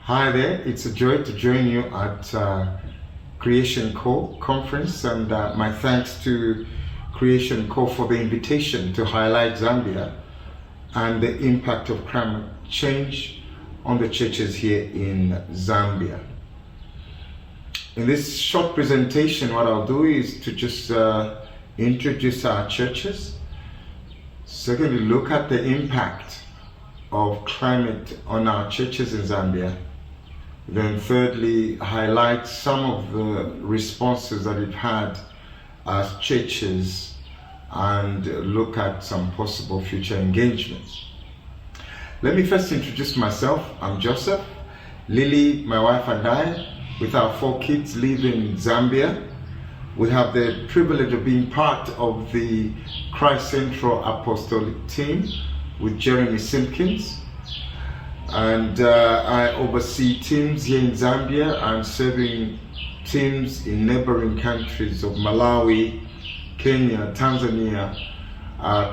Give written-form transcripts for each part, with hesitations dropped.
Hi there, it's a joy to join you at CreationCall conference, and my thanks to CreationCall for the invitation to highlight Zambia and the impact of climate change on the churches here in Zambia. In this short presentation, what I'll do is to just introduce our churches. Secondly, look at the impact of climate on our churches in Zambia. Then thirdly, highlight some of the responses that we've had as churches and look at some possible future engagements. Let me first introduce myself. I'm Joseph. Lily, my wife, and I, with our 4 kids, live in Zambia. We have the privilege of being part of the ChristCentral apostolic team with Jeremy Simpkins. And I oversee teams here in Zambia and serving teams in neighboring countries of Malawi, Kenya, Tanzania,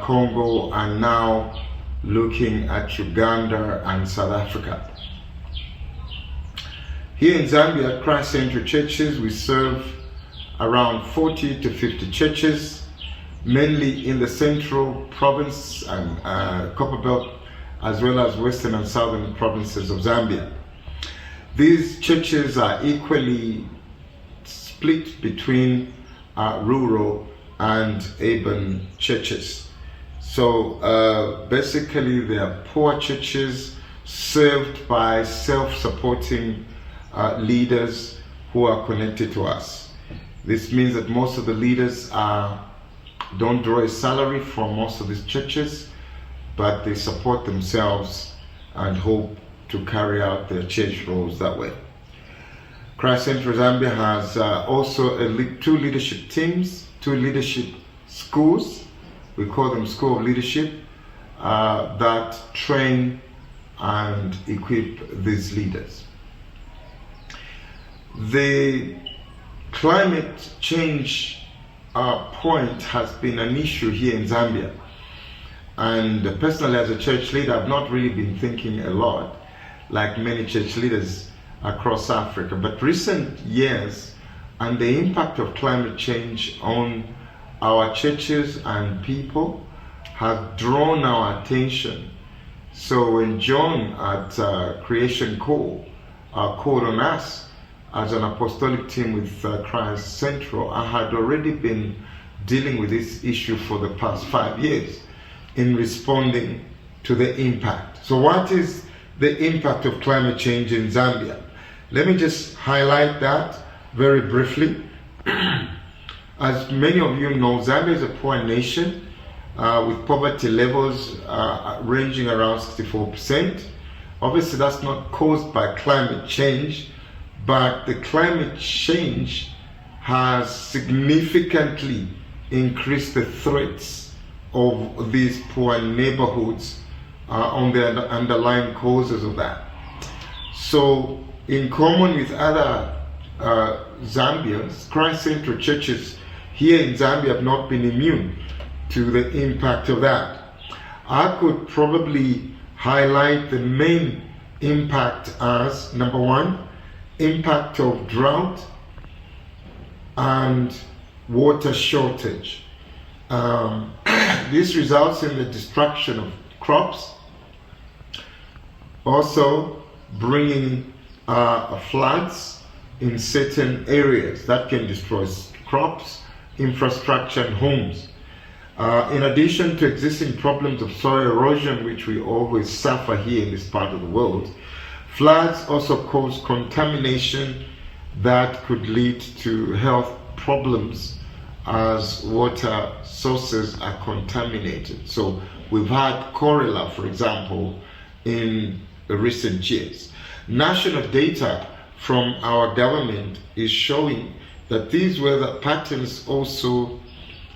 Congo, and now looking at Uganda and South Africa. Here in Zambia, ChristCentral churches, we serve around 40 to 50 churches, mainly in the central province and Copperbelt, as well as western and southern provinces of Zambia. These churches are equally split between rural and urban churches. So basically they are poor churches served by self-supporting leaders who are connected to us. This means that most of the leaders don't draw a salary from most of these churches, but they support themselves and hope to carry out their church roles that way. ChristCentral Zambia has also 2 leadership teams, 2 leadership schools. We call them School of Leadership, that train and equip these leaders. The climate change point has been an issue here in Zambia. And personally, as a church leader, I've not really been thinking a lot, like many church leaders across Africa. But recent years and the impact of climate change on our churches and people have drawn our attention. So when John at CreationCall called on us as an apostolic team with ChristCentral, I had already been dealing with this issue for the past 5 years in responding to the impact. So what is the impact of climate change in Zambia? Let me just highlight that very briefly. As many of you know, Zambia is a poor nation with poverty levels ranging around 64%. Obviously that's not caused by climate change, but the climate change has significantly increased the threats of these poor neighborhoods on the underlying causes of that. So in common with other Zambians, ChristCentral churches here in Zambia have not been immune to the impact of that. I could probably highlight the main impact as, number 1, impact of drought and water shortage. This results in the destruction of crops, also bringing floods in certain areas that can destroy crops, infrastructure, and homes. In addition to existing problems of soil erosion, which we always suffer here in this part of the world, floods also cause contamination that could lead to health problems as water sources are contaminated. So we've had cholera, for example, in the recent years. National data from our government is showing that these weather patterns also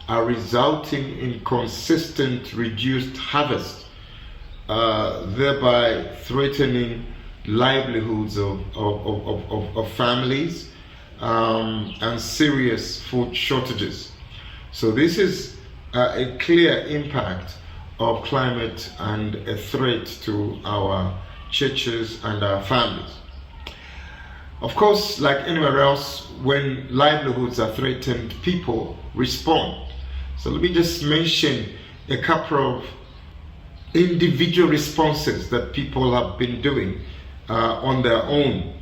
are resulting in consistent reduced harvest, thereby threatening livelihoods of families and serious food shortages. So this is a clear impact of climate and a threat to our churches and our families. Of course, like anywhere else, when livelihoods are threatened, people respond. So let me just mention a couple of individual responses that people have been doing on their own.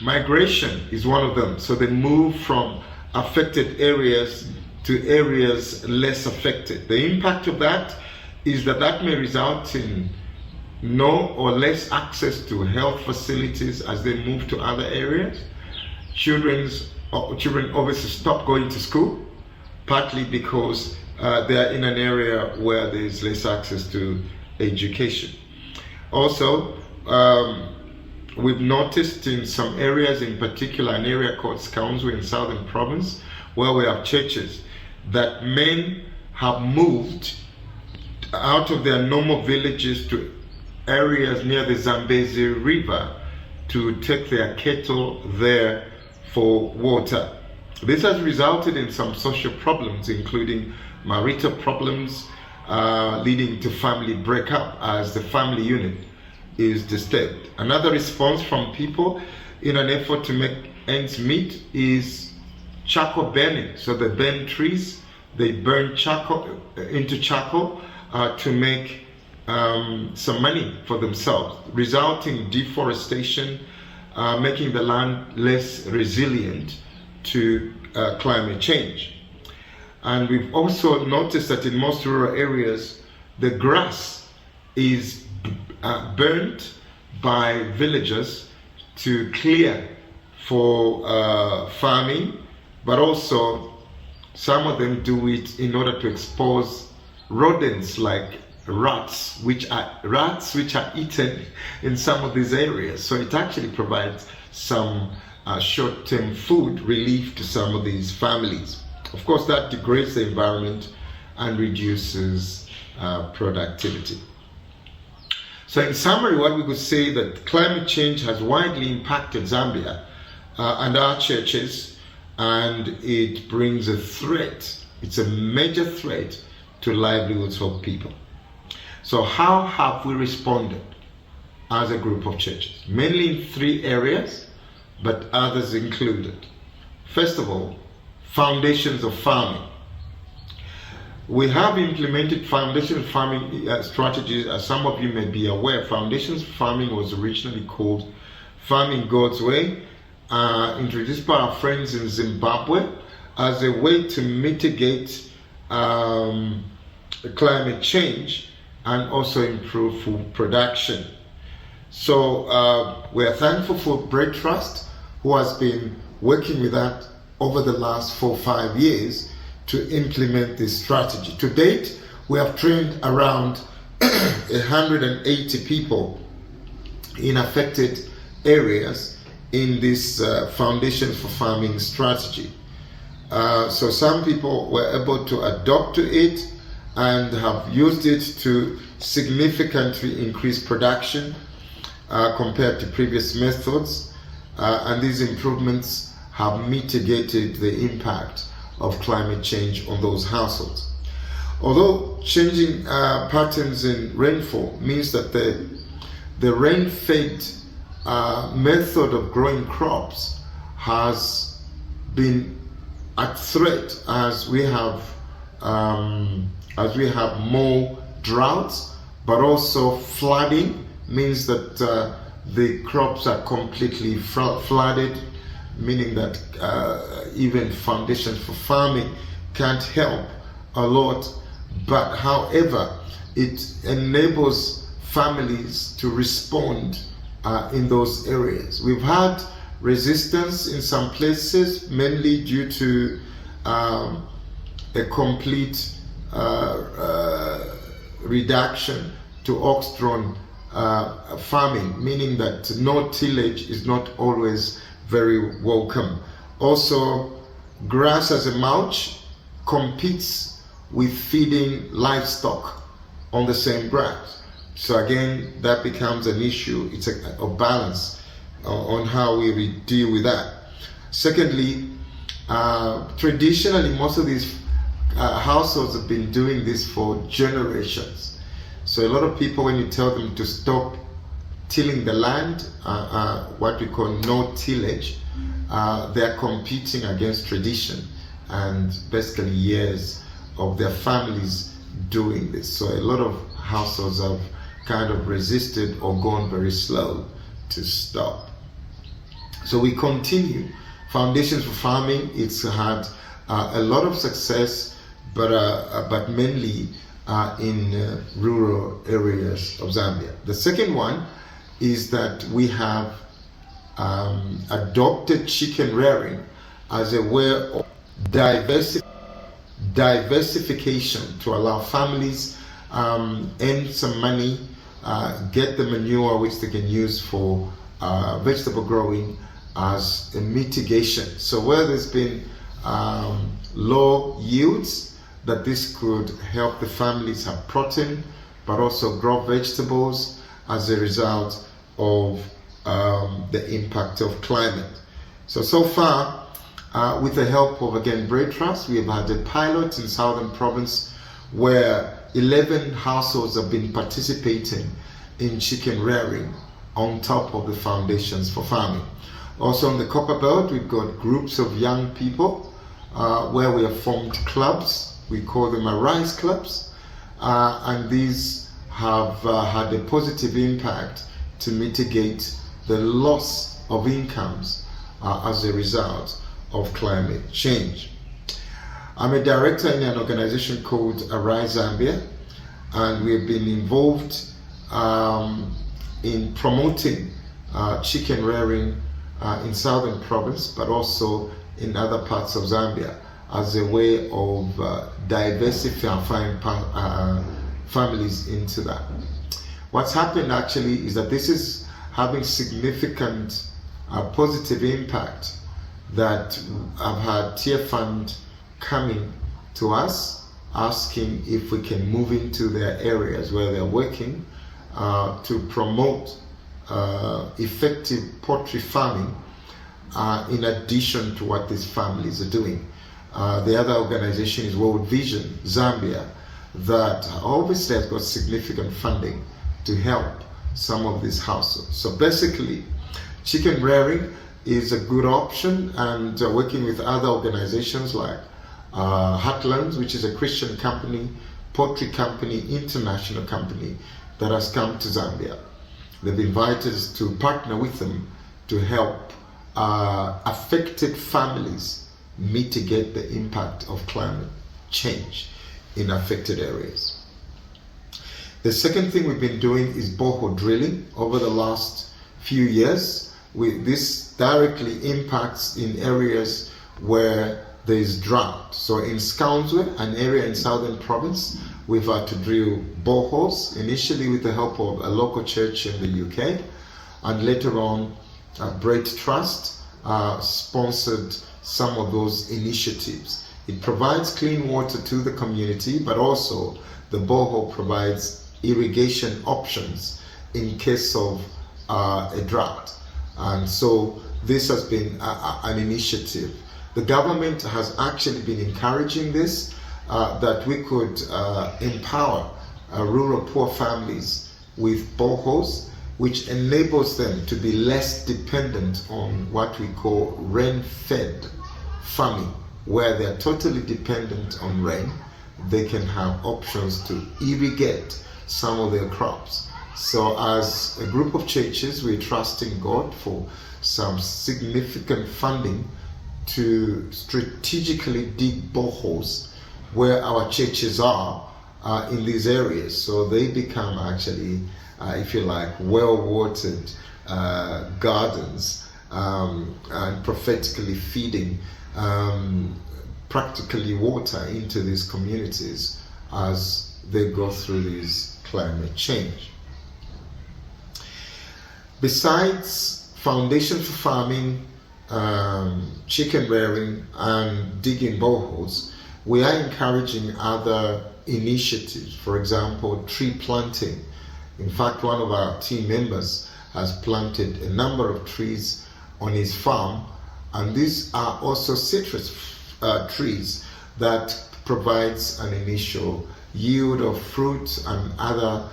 Migration is one of them. So they move from affected areas to areas less affected. The impact of that is that may result in no or less access to health facilities as they move to other areas. Children obviously stop going to school, partly because they are in an area where there is less access to education. Also, we've noticed in some areas, in particular an area called Skaunzu in Southern Province, where we have churches, that men have moved out of their normal villages to areas near the Zambezi River to take their cattle there for water. This has resulted in some social problems, including marital problems, leading to family breakup as the family unit is disturbed. Another response from people in an effort to make ends meet is charcoal burning. So they burn trees, they burn charcoal into charcoal to make some money for themselves, resulting in deforestation, making the land less resilient to climate change. And we've also noticed that in most rural areas, the grass is burnt by villagers to clear for farming, but also some of them do it in order to expose rodents like rats, which are eaten in some of these areas. So it actually provides some short-term food relief to some of these families. Of course, that degrades the environment and reduces productivity. So in summary, what we could say that climate change has widely impacted Zambia and our churches, and it brings a threat. It's a major threat to livelihoods of people. So how have we responded as a group of churches? Mainly in 3 areas, but others included. First of all, foundations of farming. We have implemented foundation farming strategies. As some of you may be aware, foundations farming was originally called Farming God's Way, introduced by our friends in Zimbabwe as a way to mitigate climate change and also improve food production. So we are thankful for Bread Trust, who has been working with that over the last 4 or 5 years to implement this strategy. To date, we have trained around 180 people in affected areas in this Foundations for Farming strategy. So some people were able to adopt to it and have used it to significantly increase production compared to previous methods, and these improvements have mitigated the impact of climate change on those households. Although changing patterns in rainfall means that the rain-fed method of growing crops has been at threat as we have more droughts, but also flooding means that the crops are completely flooded, meaning that even foundations for farming can't help a lot. But however, it enables families to respond in those areas. We've had resistance in some places, mainly due to a complete reduction to ox-drawn farming, meaning that no tillage is not always very welcome. Also, grass as a mulch competes with feeding livestock on the same grass. So again, that becomes an issue. It's a balance on how we deal with that. Secondly, traditionally, most of these households have been doing this for generations. So a lot of people, when you tell them to stop tilling the land, what we call no tillage. They're competing against tradition and basically years of their families doing this. So a lot of households have kind of resisted or gone very slow to stop. So we continue. Foundations for Farming, it's had a lot of success, but mainly in rural areas of Zambia. The second one is that we have adopted chicken rearing as a way of diversification to allow families earn some money, get the manure which they can use for vegetable growing as a mitigation. So where there's been low yields, that this could help the families have protein, but also grow vegetables as a result of the impact of climate. So far, with the help of, again, Bread Trust, we have had a pilot in Southern Province where 11 households have been participating in chicken rearing on top of the Foundations for Farming. Also on the Copper Belt, we've got groups of young people where we have formed clubs. We call them Arise Clubs, and these have had a positive impact to mitigate the loss of incomes as a result of climate change. I'm a director in an organization called Arise Zambia, and we've been involved in promoting chicken rearing in Southern Province, but also in other parts of Zambia, as a way of diversifying families into that. What's happened actually is that this is having significant positive impact, that I've had Tier Fund coming to us asking if we can move into their areas where they're working to promote effective poultry farming in addition to what these families are doing. The other organization is World Vision Zambia, that obviously has got significant funding to help some of these households. So basically, chicken rearing is a good option, and working with other organizations like Heartlands, which is a Christian company, poultry company, international company that has come to Zambia. They've invited us to partner with them to help affected families mitigate the impact of climate change in affected areas. The second thing we've been doing is borehole drilling over the last few years. This directly impacts in areas where there is drought. So in Skaunzwe, an area in Southern Province, we've had to drill boreholes, initially with the help of a local church in the UK, and later on Bread Trust sponsored some of those initiatives. It provides clean water to the community, but also the borehole provides irrigation options in case of a drought. And so this has been an initiative. The government has actually been encouraging this, that we could empower rural poor families with boreholes, which enables them to be less dependent on what we call rain-fed farming, where they're totally dependent on rain. They can have options to irrigate some of their crops. So as a group of churches, we're trusting God for some significant funding to strategically dig boreholes where our churches are in these areas, so they become actually, if you like, well-watered gardens, and prophetically feeding practically water into these communities as they go through this climate change. Besides Foundation for Farming, chicken rearing, and digging boreholes, we are encouraging other initiatives. For example, tree planting. In fact, one of our team members has planted a number of trees on his farm, and these are also citrus trees that provides an initial yield of fruit and other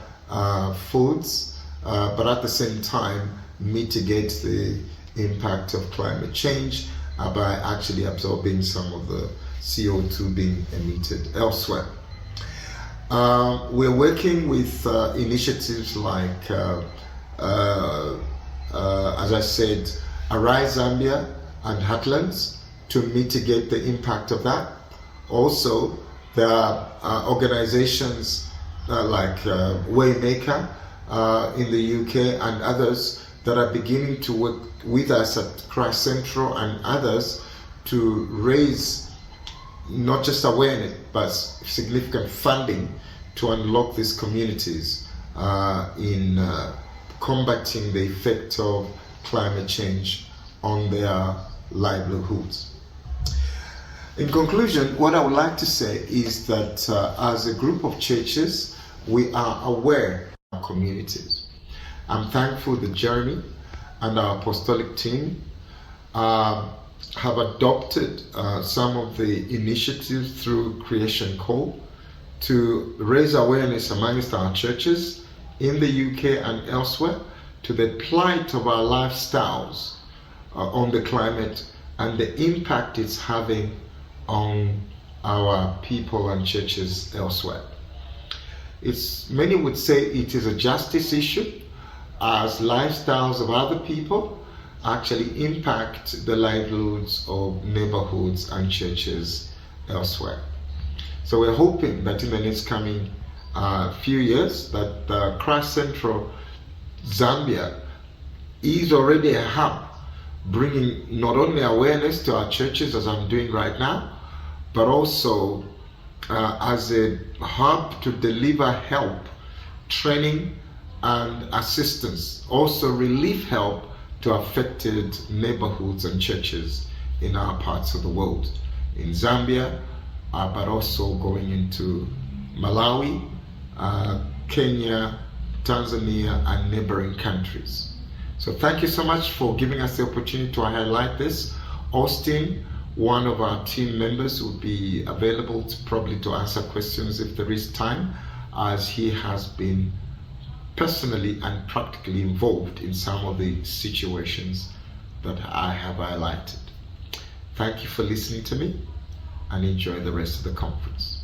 foods but at the same time mitigate the impact of climate change by actually absorbing some of the CO2 being emitted elsewhere. We're working with initiatives like, as I said, Arise Zambia and Heartlands to mitigate the impact of that. Also, there are organizations like Waymaker in the UK and others that are beginning to work with us at ChristCentral and others to raise not just awareness but significant funding to unlock these communities in combating the effect of climate change on their livelihoods. In conclusion, what I would like to say is that as a group of churches, we are aware of our communities. I'm thankful that Jeremy and our apostolic team have adopted some of the initiatives through CreationCall to raise awareness amongst our churches in the UK and elsewhere to the plight of our lifestyles on the climate and the impact it's having on our people and churches elsewhere. Many would say it is a justice issue, as lifestyles of other people actually impact the livelihoods of neighborhoods and churches elsewhere. So we're hoping that in the next coming few years that ChristCentral Zambia is already a hub, bringing not only awareness to our churches as I'm doing right now, but also as a hub to deliver help, training and assistance, also relief help to affected neighborhoods and churches in our parts of the world, in Zambia, but also going into Malawi, Kenya, Tanzania, and neighboring countries. So thank you so much for giving us the opportunity to highlight this. Austin, one of our team members, will be available to answer questions if there is time, as he has been personally and practically involved in some of the situations that I have highlighted. Thank you for listening to me, and enjoy the rest of the conference.